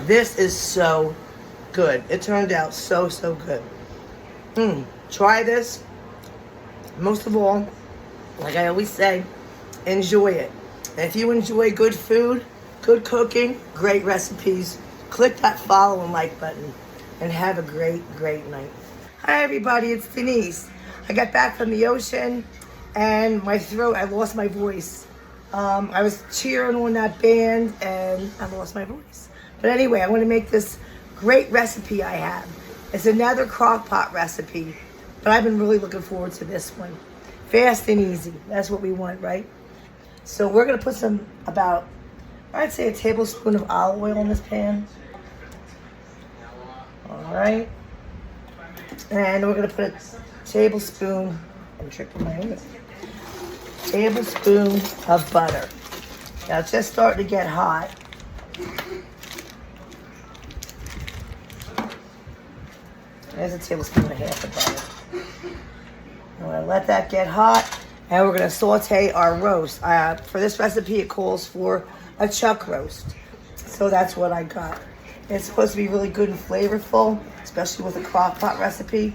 This is so good. It turned out so, so good. Try this. Most of all, like I always say, enjoy it. And if you enjoy good food, good cooking, great recipes, click that follow and like button and have a great, great night. Hi everybody, it's Denise. I got back from the ocean and my throat, I lost my voice. I was cheering on that band and I lost my voice. But anyway, I want to make this great recipe I have. It's another crock pot recipe, but I've been really looking forward to this one. Fast and easy, that's what we want, right? So we're gonna put I'd say a tablespoon of olive oil in this pan. All right. And we're gonna put a tablespoon, I'm tripping my English, tablespoon of butter. Now it's just starting to get hot. There's a tablespoon and a half of butter. I'm gonna let that get hot, and we're gonna saute our roast. For this recipe, it calls for a chuck roast. So that's what I got. It's supposed to be really good and flavorful, especially with a crock pot recipe.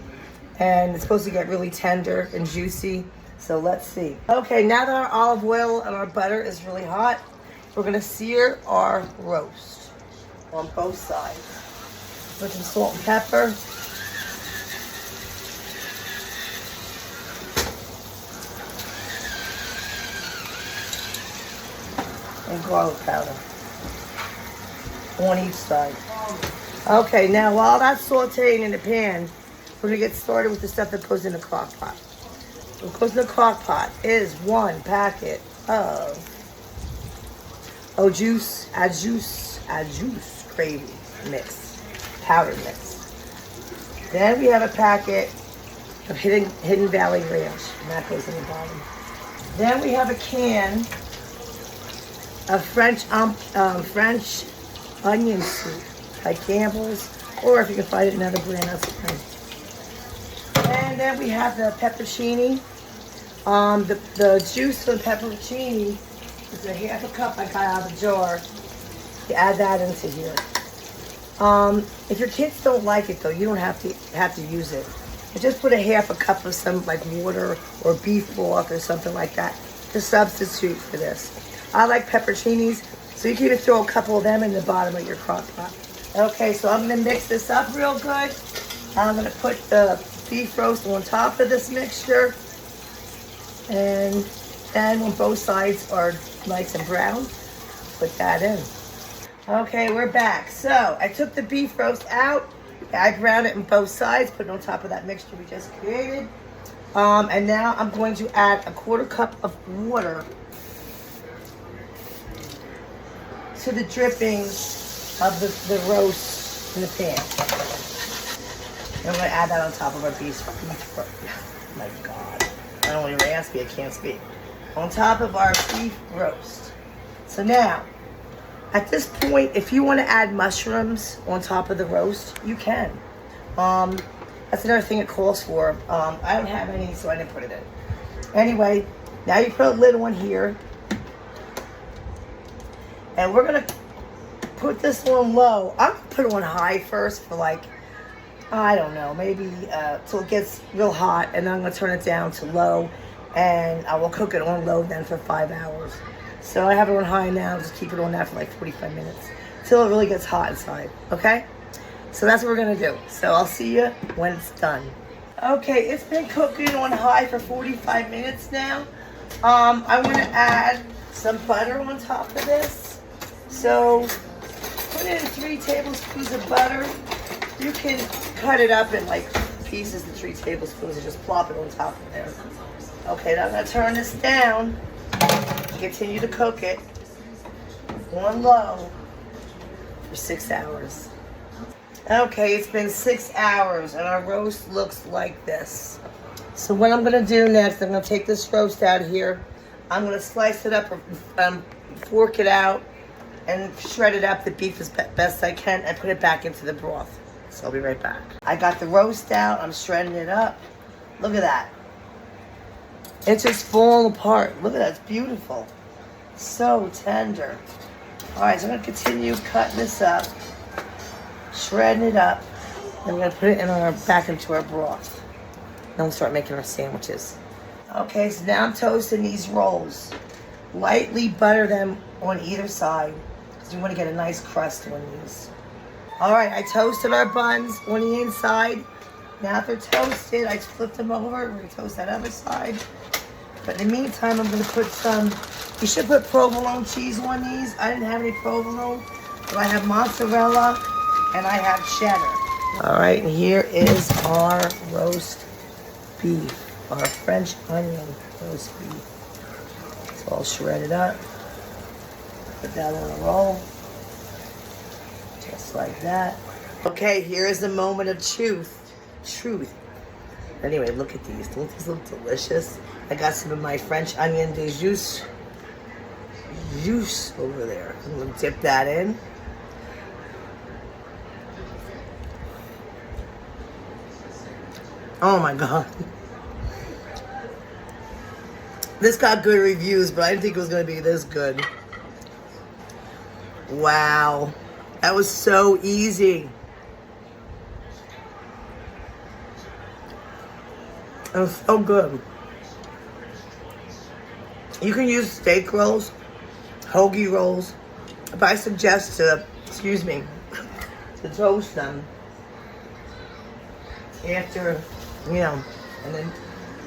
And it's supposed to get really tender and juicy. So let's see. Okay, now that our olive oil and our butter is really hot, we're gonna sear our roast on both sides. Put some salt and pepper. And garlic powder on each side. Okay, now while that's sauteing in the pan, we're gonna get started with the stuff that goes in the crock pot. What goes in the crock pot is 1 packet of juice gravy mix, powder mix. Then we have a packet of Hidden Valley Ranch, and that goes in the bottom. Then we have a can of French onion soup by Campbell's, or if you can find it in another brand, that's fine. And then we have the peppercini. The juice of the peppercini is a half a cup I got out of the jar. You add that into here. If your kids don't like it though, you don't have to use it. But just put a half a cup of some like water or beef broth or something like that to substitute for this. I like pepperoncinis, so you can even throw a couple of them in the bottom of your crock pot. Okay, so I'm gonna mix this up real good. I'm gonna put the beef roast on top of this mixture. And then when both sides are nice and brown, put that in. Okay, we're back. So I took the beef roast out. I browned it on both sides, put it on top of that mixture we just created. And now I'm going to add a 1/4 cup of water to the drippings of the roast in the pan. And I'm going to add that on top of our beef roast. Oh my God. I don't even ask me, I can't speak. On top of our beef roast. So now, at this point, if you want to add mushrooms on top of the roast, you can. That's another thing it calls for. I don't have any, so I didn't put it in. Anyway, now you put a lid on here. And we're gonna put this on low. I'm gonna put it on high first for like, I don't know, maybe till it gets real hot, and then I'm gonna turn it down to low, and I will cook it on low then for 5 hours. So I have it on high now, just keep it on that for like 45 minutes, till it really gets hot inside, okay? So that's what we're gonna do. So I'll see you when it's done. Okay, it's been cooking on high for 45 minutes now. I wanna add some butter on top of this. So put in 3 tablespoons of butter. You can cut it up in like pieces, the 3 tablespoons, and just plop it on top of there. Okay, now I'm gonna turn this down. Continue to cook it on low for 6 hours. Okay, it's been 6 hours and our roast looks like this. So what I'm gonna do next, I'm gonna take this roast out here. I'm gonna slice it up, fork it out, and shred it up the beef as best I can and put it back into the broth. So I'll be right back. I got the roast out, I'm shredding it up. Look at that. It's just falling apart. Look at that, it's beautiful. So tender. All right, so I'm gonna continue cutting this up. shredding it up. Then we're gonna put it in back into our broth. Then we'll start making our sandwiches. Okay, so now I'm toasting these rolls. Lightly butter them on either side because we want to get a nice crust on these. All right, I toasted our buns on the inside. Now that they're toasted, I flip them over. We're gonna toast that other side. But in the meantime, I'm gonna put some, you should put provolone cheese on these. I didn't have any provolone, but I have mozzarella and I have cheddar. All right, and here is our roast beef, our French onion roast beef. It's all shredded up. Put that on a roll, just like that. Okay, here is the moment of truth. Anyway, look at these. Don't these look delicious? I got some of my French onion de juice over there. I'm gonna dip that in. Oh my God. This got good reviews, but I didn't think it was gonna be this good. Wow. That was so easy. It was so good. You can use steak rolls, hoagie rolls, but I suggest to toast them after, and then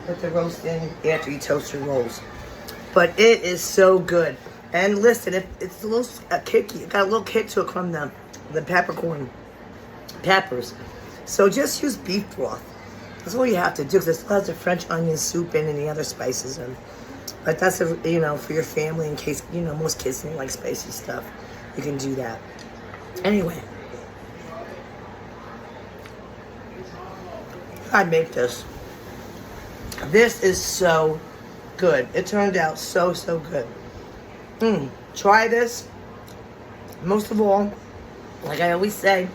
put the roast in after you toast your rolls. But it is so good. And listen, it's a little kicky. It got a little kick to it from the peppers. So just use beef broth. That's all you have to do, because it still has the French onion soup in and the other spices in. But that's, for your family, in case, most kids don't like spicy stuff. You can do that. Anyway. I make this. This is so good. It turned out so good. Try this. Most of all, like I always say,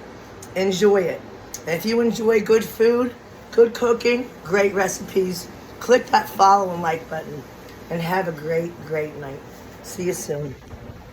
enjoy it. And if you enjoy good food, good cooking, great recipes, click that follow and like button, and have a great night. See you soon.